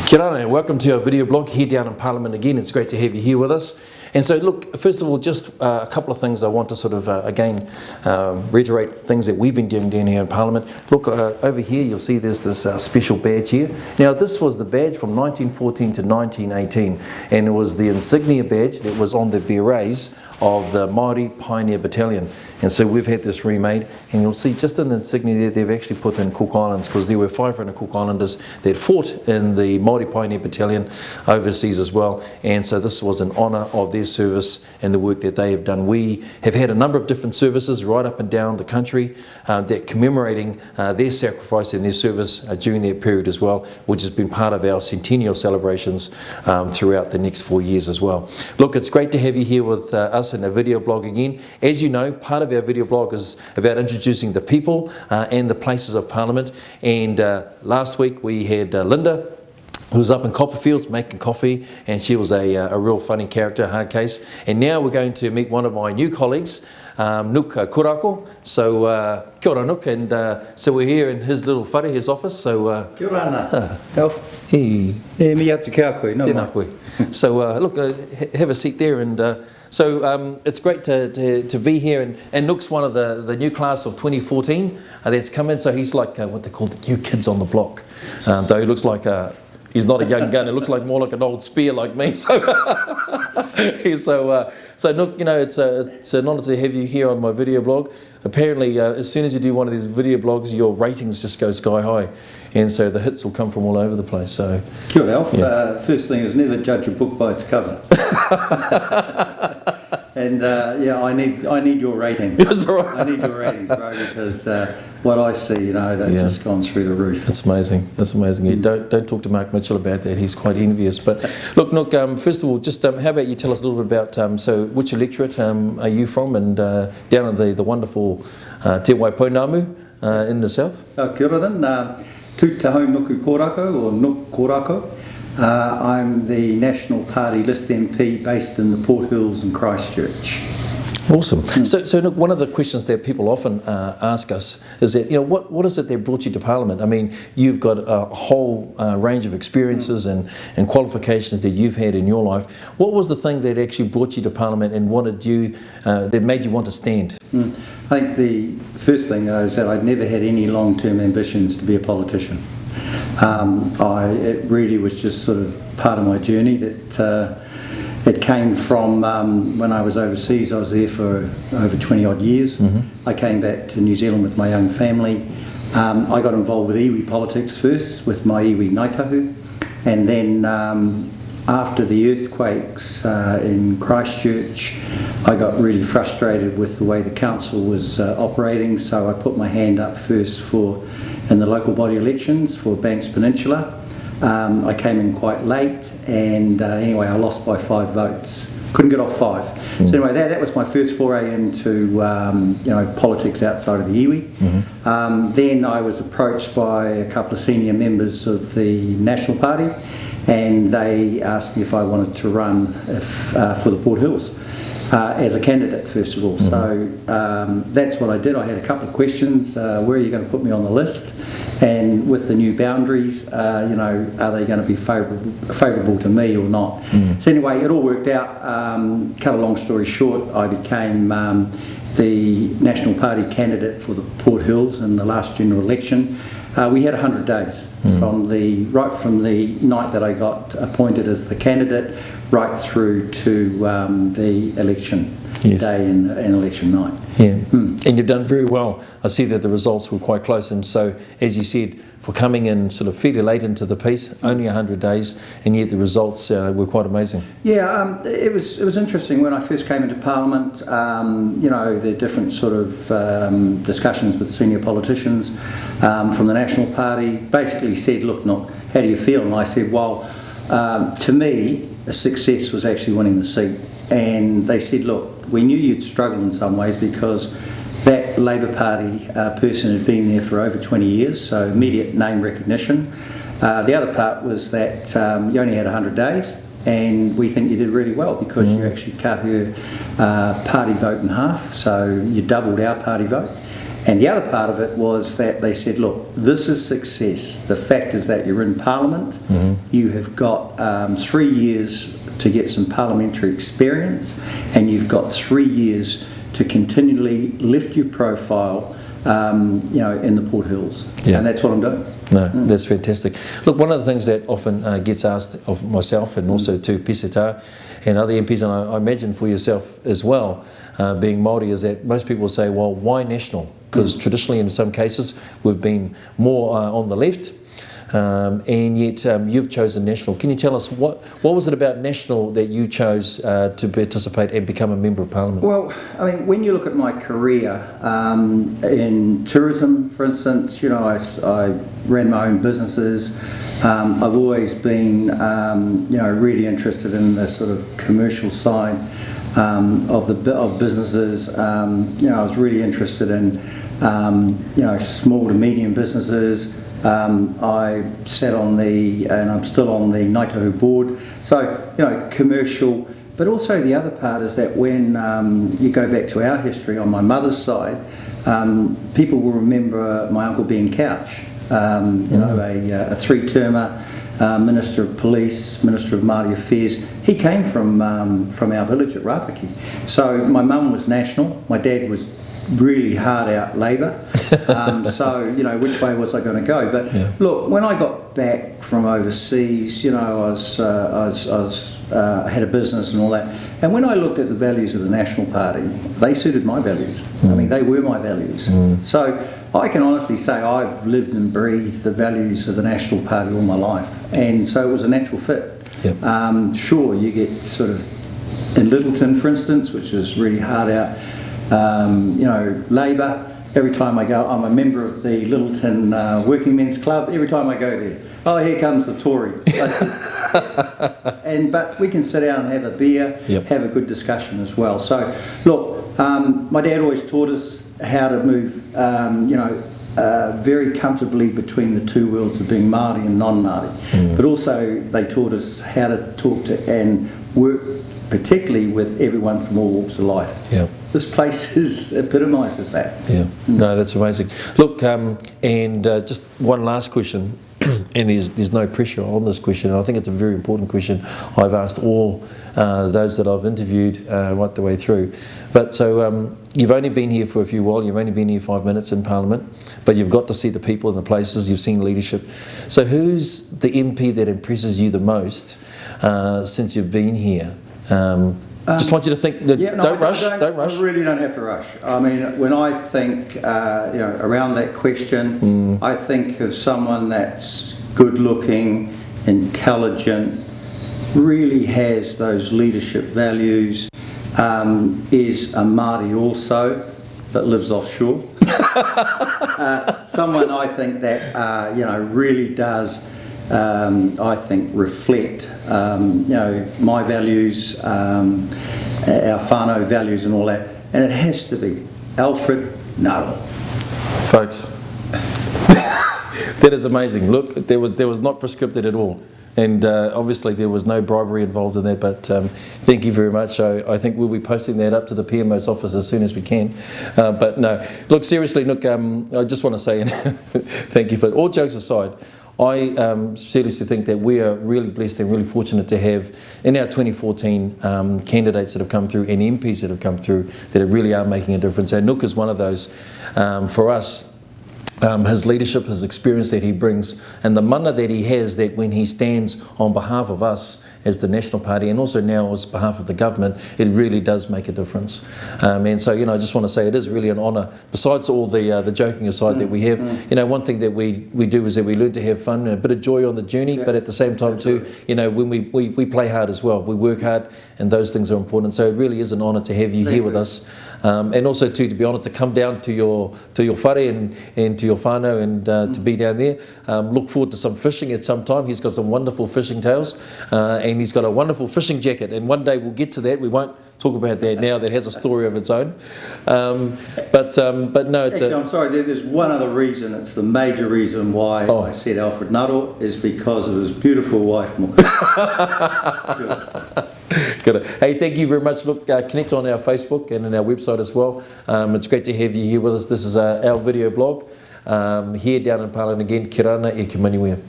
Kia ora and welcome to our video blog here down in Parliament again. It's great to have you here with us. And so look, first of all, just a couple of things I want to sort of again reiterate things that we've been doing down here in Parliament. Look, over here you'll see there's this special badge here. Now this was the badge from 1914 to 1918, and it was the insignia badge that was on the berets of the Māori Pioneer Battalion. And so we've had this remade, and you'll see just in the insignia there, they've actually put in Cook Islands, because there were 500 Cook Islanders that fought in the Māori Pioneer Battalion overseas as well. And so this was in honour of their service and the work that they have done. We have had a number of different services right up and down the country that commemorating their sacrifice and their service during that period as well, which has been part of our centennial celebrations throughout the next 4 years as well. Look, it's great to have you here with us in a video blog again. As you know, part of our video blog is about introducing the people and the places of Parliament. And last week we had Linda, who was up in Copperfields making coffee, and she was a real funny character, hard case. And now we're going to meet one of my new colleagues, Nuk Kurako. So kia ora Nuk, and so we're here in his little whare, his office. So kia ora ana. Alf. Hey. Mi atu kia koe, no Tēnā koe. So look, have a seat there, and so it's great to be here, and Nook's one of the new class of 2014 that's come in, so he's like what they call the new kids on the block, though he looks like he's not a young gun, it looks like more like an old spear like me. So so Nook, you know, it's an honour to have you here on my video blog. Apparently as soon as you do one of these video blogs, your ratings just go sky high, and so the hits will come from all over the place. So kia ora Alf. Yeah. First thing is never judge a book by its cover. And yeah, I need your ratings. That's all right. I need your ratings, bro, because what I see, you know, they've just gone through the roof. That's amazing. That's amazing. Yeah, don't talk to Mark Mitchell about that. He's quite envious. But look, Nook, first of all, just how about you tell us a little bit about so which electorate are you from, and down in the wonderful Te Waipounamu in the south? Kia ora then. Tū Te Hau Nuku Kōrako, or Nuk Kōrako. I'm the National Party list MP based in the Port Hills and Christchurch. Awesome. So look, one of the questions that people often ask us is that, you know, what is it that brought you to Parliament? I mean, you've got a whole range of experiences and qualifications that you've had in your life. What was the thing that actually brought you to Parliament and that made you want to stand? I think the first thing is that I'd never had any long-term ambitions to be a politician. It really was just sort of part of my journey that it came from when I was overseas. I was there for over 20 odd years. Mm-hmm. I came back to New Zealand with my young family. I got involved with iwi politics first with my iwi Ngaitahu, and then after the earthquakes in Christchurch, I got really frustrated with the way the council was operating, so I put my hand up first in the local body elections for Banks Peninsula. I came in quite late, and anyway, I lost by 5 votes. Couldn't get off 5. So anyway, that was my first foray into you know, politics outside of the iwi. Mm-hmm. Then I was approached by a couple of senior members of the National Party, and they asked me if I wanted to run for the Port Hills as a candidate, first of all. Mm-hmm. So that's what I did. I had a couple of questions. Where are you going to put me on the list? And with the new boundaries, you know, are they going to be favourable to me or not? Mm-hmm. So anyway, it all worked out. Cut a long story short, I became the National Party candidate for the Port Hills in the last general election. We had 100 days from the night that I got appointed as the candidate right through to the election day and election night. Yeah, and you've done very well. I see that the results were quite close, and so as you said, for coming in sort of fairly late into the piece, only 100 days, and yet the results were quite amazing. Yeah, it was interesting when I first came into Parliament. You know, the different sort of discussions with senior politicians from the National Party basically said, look, Nook, how do you feel? And I said, well, to me, a success was actually winning the seat. And they said, look, we knew you'd struggle in some ways because that Labour Party person had been there for over 20 years, so immediate name recognition. The other part was that you only had 100 days, and we think you did really well because you actually cut her party vote in half, so you doubled our party vote. And the other part of it was that they said, look, this is success. The fact is that you're in Parliament, you have got 3 years to get some parliamentary experience, and you've got 3 years to continually lift your profile, in the Port Hills. Yeah. And that's what I'm doing. No, that's fantastic. Look, one of the things that often gets asked of myself and also to Pisita and other MPs, and I imagine for yourself as well, being Māori, is that most people say, well, why national? Because traditionally in some cases we've been more on the left, and yet you've chosen national. Can you tell us what was it about national that you chose to participate and become a Member of Parliament? Well, I mean, when you look at my career in tourism, for instance, I ran my own businesses. I've always been, really interested in the sort of commercial side of businesses. I was really interested in, small to medium businesses. I sat on and I'm still on the Ngaitahu board. So, commercial. But also the other part is that when you go back to our history on my mother's side, people will remember my uncle Ben Couch, a three-termer, Minister of Police, Minister of Māori Affairs. He came from our village at Rapaki. So my mum was national, my dad was really hard out Labour. So, which way was I going to go? But look, when I got back from overseas, I had a business and all that. And when I looked at the values of the National Party, they suited my values. I mean, they were my values. So I can honestly say I've lived and breathed the values of the National Party all my life. And so it was a natural fit. Yep. Sure, you get sort of, in Littleton, for instance, which is really hard out, Labour. Every time I go, I'm a member of the Littleton Working Men's Club. Every time I go there, oh, here comes the Tory. But we can sit down and have a beer, have a good discussion as well. So, look, my dad always taught us how to move, very comfortably between the two worlds of being Māori and non-Māori. But also they taught us how to talk to and work particularly with everyone from all walks of life. Yeah. This place epitomises that. Yeah, no, that's amazing. Look, and just one last question, and there's no pressure on this question, and I think it's a very important question. I've asked all those that I've interviewed right the way through. But so you've only been here for a few while, you've only been here 5 minutes in Parliament, but you've got to see the people and the places, you've seen leadership. So who's the MP that impresses you the most since you've been here? Just want you to think that don't rush. I really don't have to rush. I mean, when I think around that question, I think of someone that's good looking, intelligent, really has those leadership values, is a Māori also, but lives offshore. Someone I think that really does I think reflect my values, our whānau values and all that, and it has to be Alfred Ngaro. Folks, that is amazing. Look, there was not prescripted at all, and obviously there was no bribery involved in that, but thank you very much. I think we'll be posting that up to the PMO's office as soon as we can. But no, look, seriously, look, I just want to say thank you. For all jokes aside, I seriously think that we are really blessed and really fortunate to have in our 2014 candidates that have come through and MPs that have come through that really are making a difference. And Nook is one of those for us. His leadership, his experience that he brings, and the mana that he has, that when he stands on behalf of us as the National Party and also now as behalf of the government, it really does make a difference. And so, I just want to say it is really an honour. Besides all the joking aside that we have, one thing that we do is that we learn to have fun and a bit of joy on the journey, but at the same time too, when we play hard as well, we work hard, and those things are important. So it really is an honour to have you here with us, and also to be honoured to come down to your whare and to your whānau and to be down there. Look forward to some fishing at some time. He's got some wonderful fishing tails, and he's got a wonderful fishing jacket, and one day we'll get to that. We won't talk about that now. That has a story of its own. But no, it's actually, I'm sorry, there's one other reason. It's the major reason why I said Alfred Ngaro is because of his beautiful wife, Muka. Good. Hey, thank you very much. Look, connect on our Facebook and on our website as well. It's great to have you here with us. This is our video blog here down in Parliament again. Ki rana e ki maniwea.